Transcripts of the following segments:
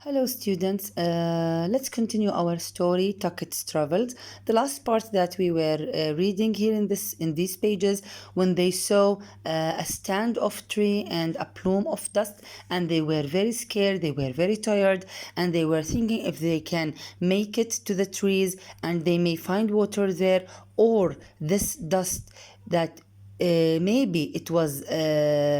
Hello, students. Let's continue our story, Tucket's Travels. The last part that we were reading here in these pages, when they saw a stand of tree and a plume of dust, and they were very scared, they were very tired, and they were thinking if they can make it to the trees and they may find water there, or this dust that maybe it was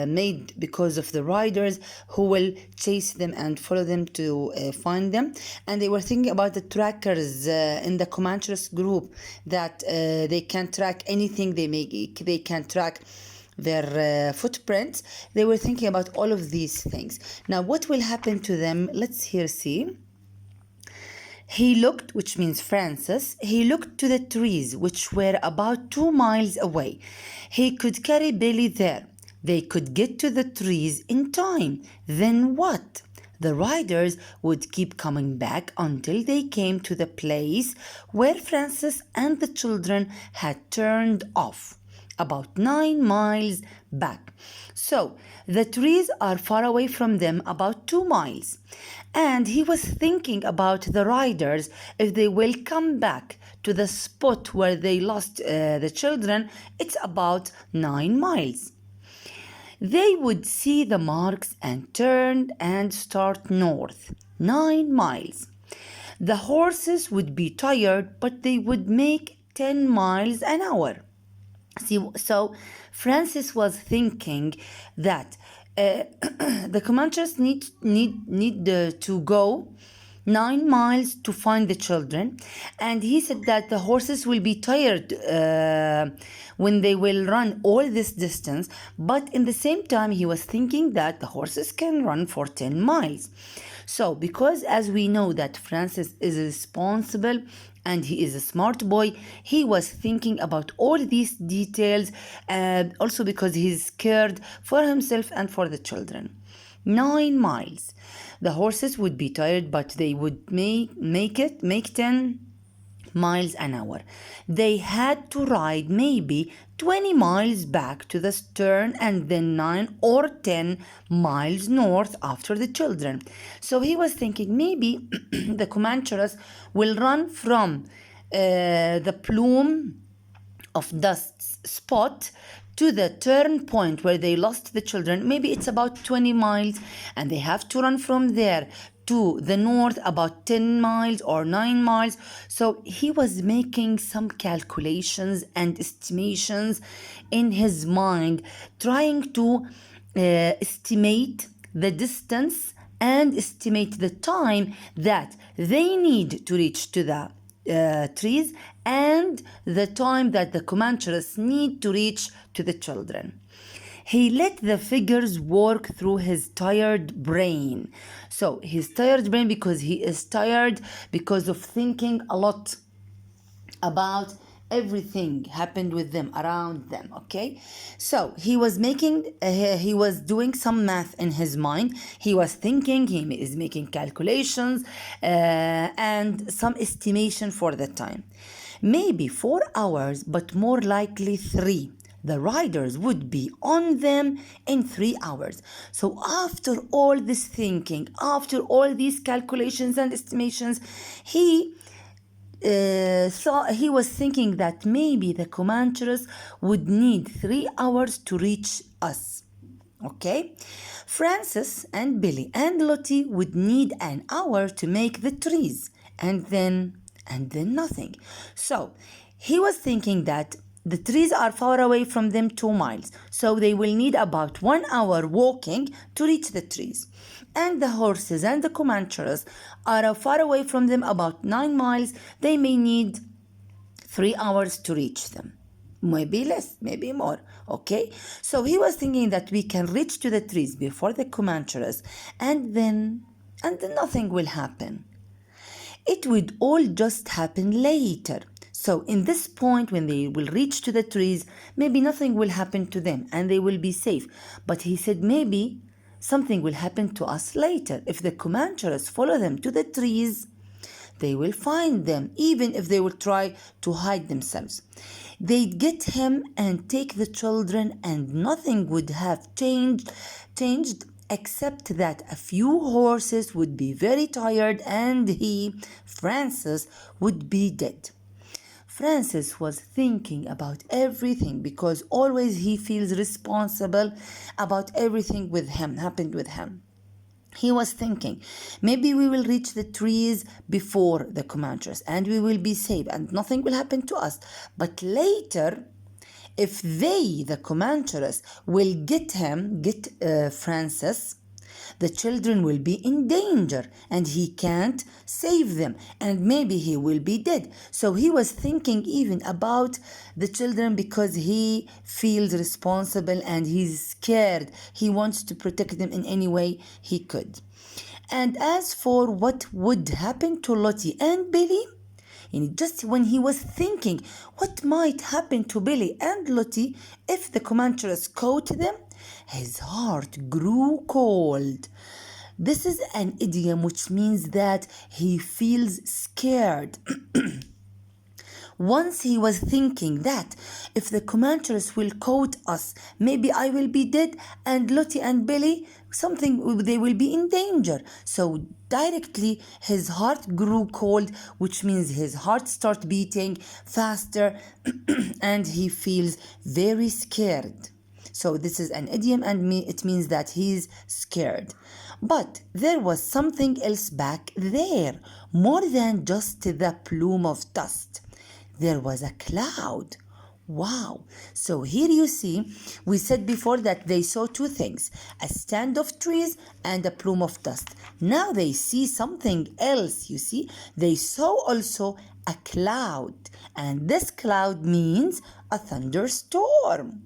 made because of the riders who will chase them and follow them to find them. And they were thinking about the trackers in the Comanches group, that they can track anything, they can track their footprints. They were thinking about all of these things. Now what will happen to them? Let's here see. He looked, which means Francis, he looked to the trees, which were about 2 miles away. He could carry Billy there. They could get to the trees in time. Then what? The riders would keep coming back until they came to the place where Francis and the children had turned off, about 9 miles back. So the trees are far away from them, about 2 miles. And he was thinking about the riders, if they will come back to the spot where they lost the children. It's about 9 miles. They would see the marks and turn and start north. 9 miles. The horses would be tired, but they would make 10 miles an hour. See, so Francis was thinking that the Comanches need to go 9 miles to find the children, and he said that the horses will be tired when they will run all this distance, but in the same time he was thinking that the horses can run for 10 miles. So because as we know that Francis is responsible and he is a smart boy, he was thinking about all these details, and also because he's scared for himself and for the children. 9 miles. The horses would be tired, but they would make 10 miles an hour. They had to ride maybe 20 miles back to the stern and then 9 or 10 miles north after the children. So he was thinking maybe the Comanches will run from the plume of dust spot to the turn point where they lost the children. Maybe it's about 20 miles, and they have to run from there to the north about 10 miles or 9 miles. So he was making some calculations and estimations in his mind, trying to estimate the distance and estimate the time that they need to reach to the trees and the time that the Comanches need to reach to the children. He let the figures work through his tired brain. So his tired brain, because he is tired because of thinking a lot about everything happened with them, around them. Okay, so he was doing some math in his mind. He was thinking, he is making calculations and some estimation for the time. Maybe 4 hours, but more likely 3. The riders would be on them in 3 hours. So after all this thinking, after all these calculations and estimations, he was thinking that maybe the Comanches would need 3 hours to reach us. Okay, Francis and Billy and Lottie would need an hour to make the trees, and then nothing. So he was thinking that the trees are far away from them 2 miles, so they will need about 1 hour walking to reach the trees. And the horses and the Comanches are far away from them about 9 miles. They may need 3 hours to reach them. Maybe less, maybe more. Okay, so he was thinking that we can reach to the trees before the Comanches, and then nothing will happen. It would all just happen later. So in this point, when they will reach to the trees, maybe nothing will happen to them and they will be safe. But he said maybe something will happen to us later. If the Comanches follow them to the trees, they will find them, even if they will try to hide themselves. They'd get him and take the children, and nothing would have changed except that a few horses would be very tired and he, Francis, would be dead. Francis was thinking about everything because always he feels responsible about everything with him, happened with him. He was thinking, maybe we will reach the trees before the Comanches and we will be safe and nothing will happen to us. But later, if they, the Comanches, will get Francis, the children will be in danger and he can't save them and maybe he will be dead. So he was thinking even about the children because he feels responsible and he's scared. He wants to protect them in any way he could. And as for what would happen to Lottie and Billy, and just when he was thinking what might happen to Billy and Lottie if the Comanches caught them, his heart grew cold. This is an idiom which means that he feels scared. Once he was thinking that if the Comanches will caught us, maybe I will be dead and Lottie and Billy, they will be in danger. So directly his heart grew cold, which means his heart started beating faster and he feels very scared. So this is an idiom and it means that he's scared. But there was something else back there, more than just the plume of dust. There was a cloud. Wow. So here you see, we said before that they saw two things, a stand of trees and a plume of dust. Now they see something else, you see. They saw also a cloud, and this cloud means a thunderstorm.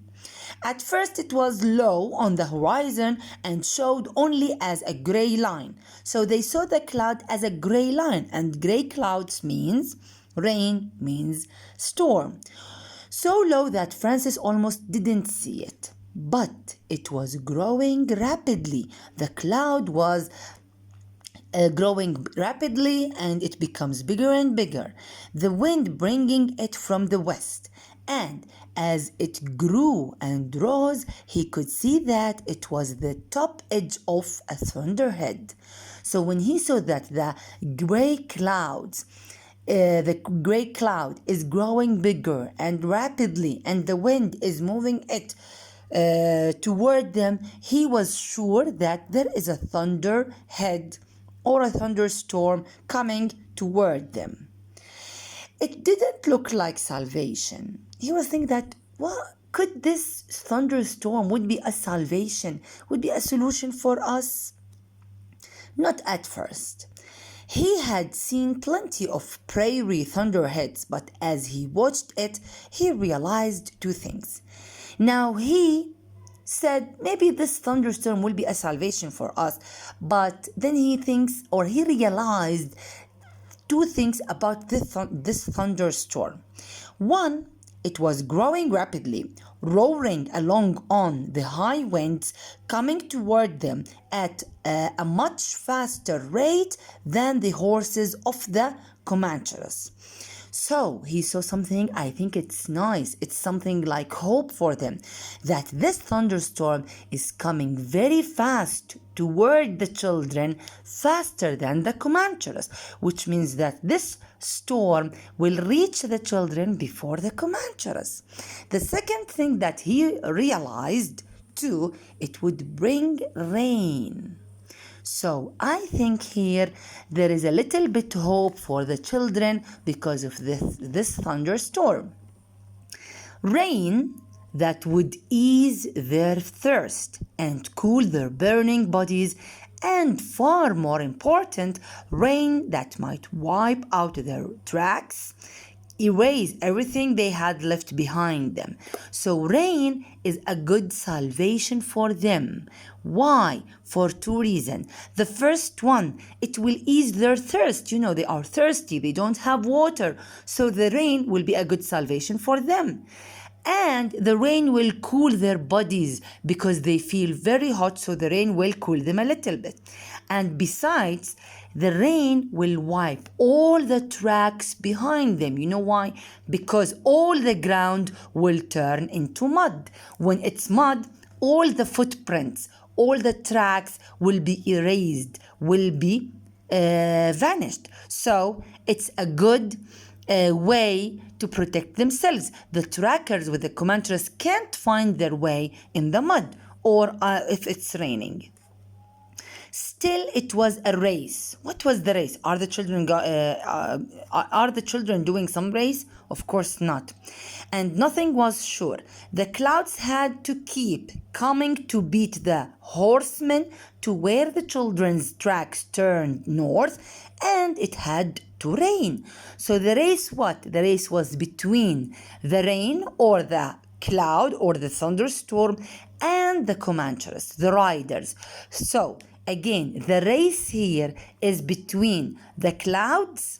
At first it was low on the horizon and showed only as a gray line. So they saw the cloud as a gray line, and gray clouds means rain, means storm. So low that Francis almost didn't see it. But it was growing rapidly. The cloud was growing rapidly and it becomes bigger and bigger. The wind bringing it from the west. And as it grew and rose, he could see that it was the top edge of a thunderhead. So when he saw that the gray cloud is growing bigger and rapidly and the wind is moving it toward them, he was sure that there is a thunderhead or a thunderstorm coming toward them. It didn't look like salvation. He was thinking that, well, could this thunderstorm would be a salvation, would be a solution for us? Not at first. He had seen plenty of prairie thunderheads, but as he watched it, he realized two things. Now he said, maybe this thunderstorm will be a salvation for us, but then he realized two things about this thunderstorm. One, it was growing rapidly, roaring along on the high winds, coming toward them at a much faster rate than the horses of the Comanches. So he saw something, I think it's nice, it's something like hope for them, that this thunderstorm is coming very fast toward the children, faster than the Comanches, which means that this storm will reach the children before the Comanches. The second thing that he realized too, it would bring rain. So I think here there is a little bit hope for the children because of this thunderstorm. Rain that would ease their thirst and cool their burning bodies, and far more important, rain that might wipe out their tracks, erase everything they had left behind them. So rain is a good salvation for them. Why? For two reasons. The first one, it will ease their thirst. You know, they are thirsty, they don't have water. So the rain will be a good salvation for them. And the rain will cool their bodies because they feel very hot, so the rain will cool them a little bit. And besides, the rain will wipe all the tracks behind them. You know why? Because all the ground will turn into mud. When it's mud, all the footprints, all the tracks will be erased, will be vanished. So it's a good way to protect themselves. The trackers with the commanders can't find their way in the mud or if it's raining. Still, it was a race. What was the race? Are the children doing some race? Of course not. And nothing was sure. The clouds had to keep coming to beat the horsemen to where the children's tracks turned north, and it had to rain. So the race, what? The race was between the rain or the cloud or the thunderstorm and the comanches, the riders. So again, the race here is between the clouds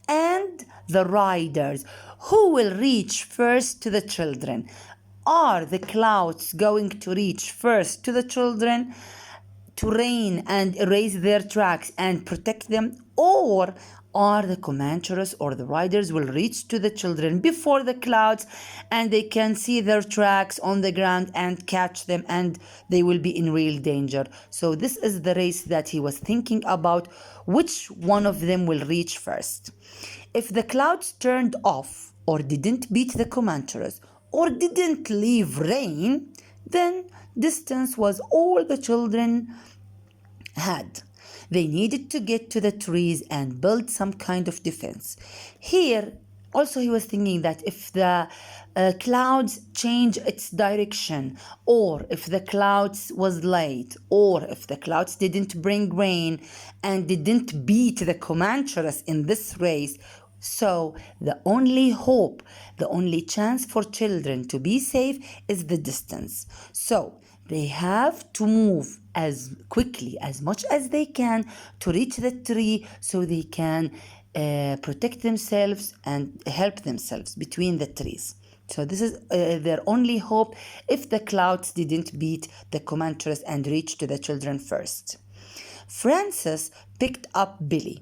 and the riders. Who will reach first to the children? Are the clouds going to reach first to the children to rain and erase their tracks and protect them, or are the comanches or the riders will reach to the children before the clouds and they can see their tracks on the ground and catch them and they will be in real danger? So this is the race that he was thinking about. Which one of them will reach first? If the clouds turned off or didn't beat the comanches or didn't leave rain, then distance was all the children had. They needed to get to the trees and build some kind of defense. Here, also he was thinking that if the clouds change its direction, or if the clouds was late, or if the clouds didn't bring rain and didn't beat the comanches in this race, so the only hope, the only chance for children to be safe is the distance. So they have to move as quickly, as much as they can to reach the tree so they can protect themselves and help themselves between the trees. So this is their only hope if the clouds didn't beat the comanches and reach to the children first. Francis picked up Billy,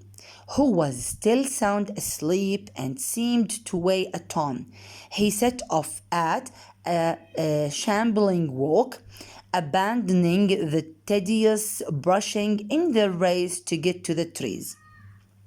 who was still sound asleep and seemed to weigh a ton. He set off at a shambling walk, abandoning the tedious brushing in the race to get to the trees.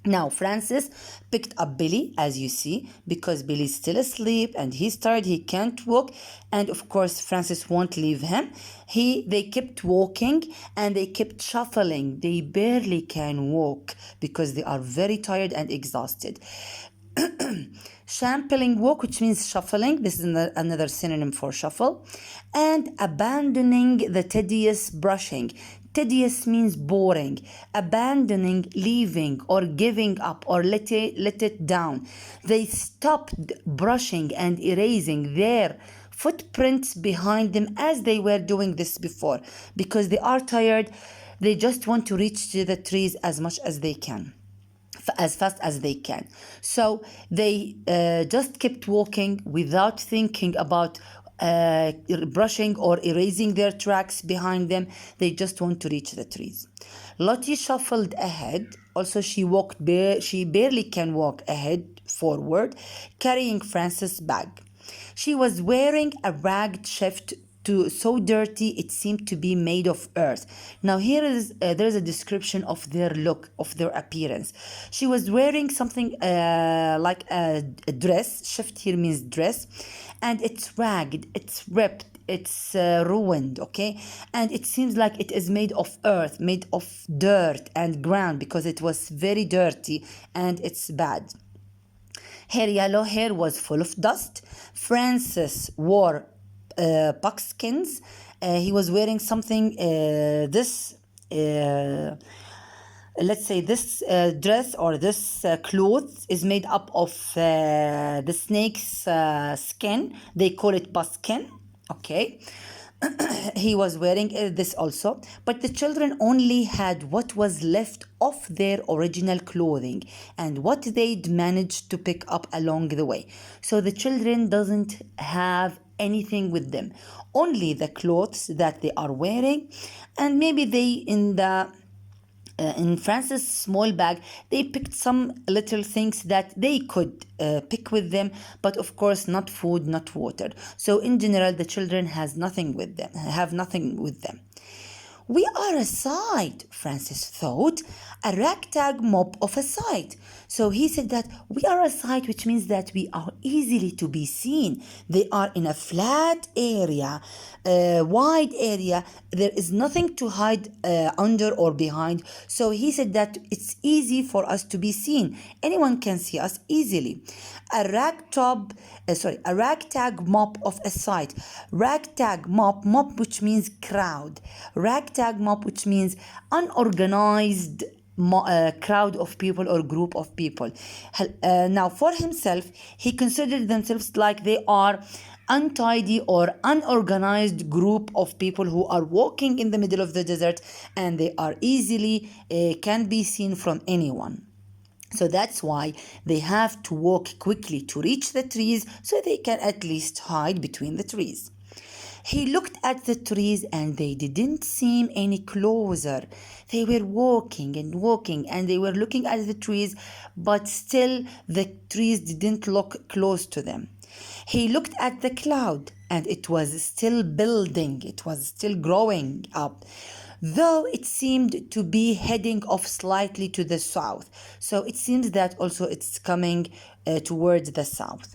Now, Francis picked up Billy, as you see, because Billy's still asleep and he's tired, he can't walk. And of course, Francis won't leave him. They kept walking and they kept shuffling. They barely can walk because they are very tired and exhausted. Shambling walk, which means shuffling. This is another synonym for shuffle. And abandoning the tedious brushing. Tedious means boring. Abandoning, leaving, or giving up, or let it down. They stopped brushing and erasing their footprints behind them as they were doing this before. Because they are tired, they just want to reach to the trees as much as they can, as fast as they can. So they just kept walking without thinking about brushing or erasing their tracks behind them. They just want to reach the trees. Lottie shuffled ahead. Also, she barely can walk ahead forward, carrying Francis' bag. She was wearing a ragged shift so dirty it seemed to be made of earth. Now here is there's a description of their look, of their appearance. She was wearing something like a dress. Shift here means dress, and it's ragged, it's ripped, it's ruined, okay? And it seems like it is made of earth, made of dirt and ground, because it was very dirty and it's bad. Her yellow hair was full of dust. Francis wore buckskins. He was wearing something, let's say this dress or this clothes is made up of the snake's skin. They call it buskin, okay? He was wearing this also, but the children only had what was left of their original clothing and what they'd managed to pick up along the way. So the children doesn't have anything with them, only the clothes that they are wearing, and maybe they in Francis' small bag, they picked some little things that they could pick with them, but of course not food, not water. So in general, the children have nothing with them. We are a sight, Francis thought, a ragtag mob of a sight. So he said that we are a sight, which means that we are easily to be seen. They are in a flat area, a wide area. There is nothing to hide under or behind. So he said that it's easy for us to be seen. Anyone can see us easily. A ragtag mob of a sight. Ragtag mob which means crowd. Ragtag mob which means unorganized crowd of people or group of people. Now, for himself, he considered themselves like they are untidy or unorganized group of people who are walking in the middle of the desert, and they are easily can be seen from anyone. So that's why they have to walk quickly to reach the trees so they can at least hide between the trees. He looked at the trees and they didn't seem any closer. They were walking and walking and they were looking at the trees, but still the trees didn't look close to them. He looked at the cloud and it was still building, it was still growing up, though it seemed to be heading off slightly to the south. So it seems that also it's coming towards the south.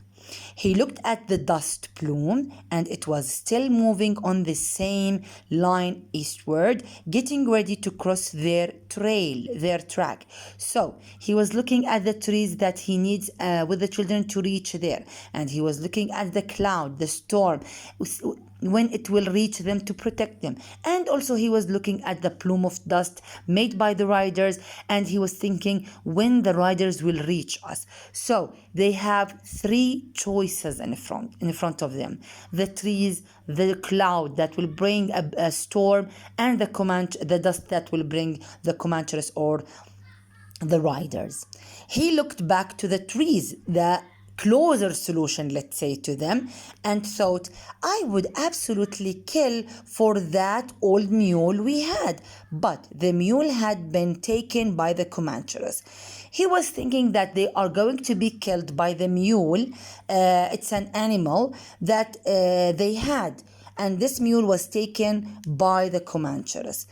He looked at the dust plume and it was still moving on the same line eastward, getting ready to cross their track. So he was looking at the trees that he needs with the children to reach there. And he was looking at the cloud, the storm, when it will reach them to protect them. And also he was looking at the plume of dust made by the riders, and he was thinking when the riders will reach us. So they have three choices in front of them: the trees, the cloud that will bring a storm, and the dust that will bring the Comanches or the riders. He looked back to the trees, the closer solution, let's say, to them, and thought, I would absolutely kill for that old mule we had. But the mule had been taken by the Comanches. He was thinking that they are going to be killed by the mule. It's an animal that they had. And this mule was taken by the Comanches,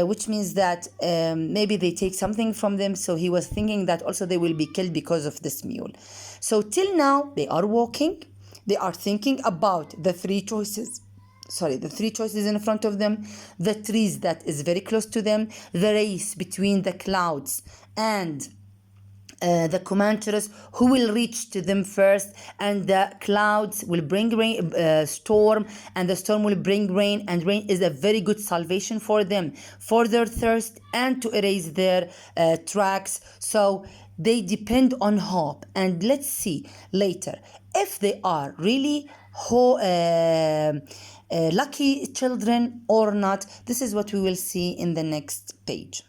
which means that maybe they take something from them. So he was thinking that also they will be killed because of this mule. So till now, they are walking. They are thinking about the three choices in front of them, the trees that is very close to them, the race between the clouds and the Comanches, who will reach to them first, and the clouds will bring storm, and the storm will bring rain, and rain is a very good salvation for them, for their thirst and to erase their tracks. So they depend on hope, and let's see later if they are really lucky children or not. This is what we will see in the next page.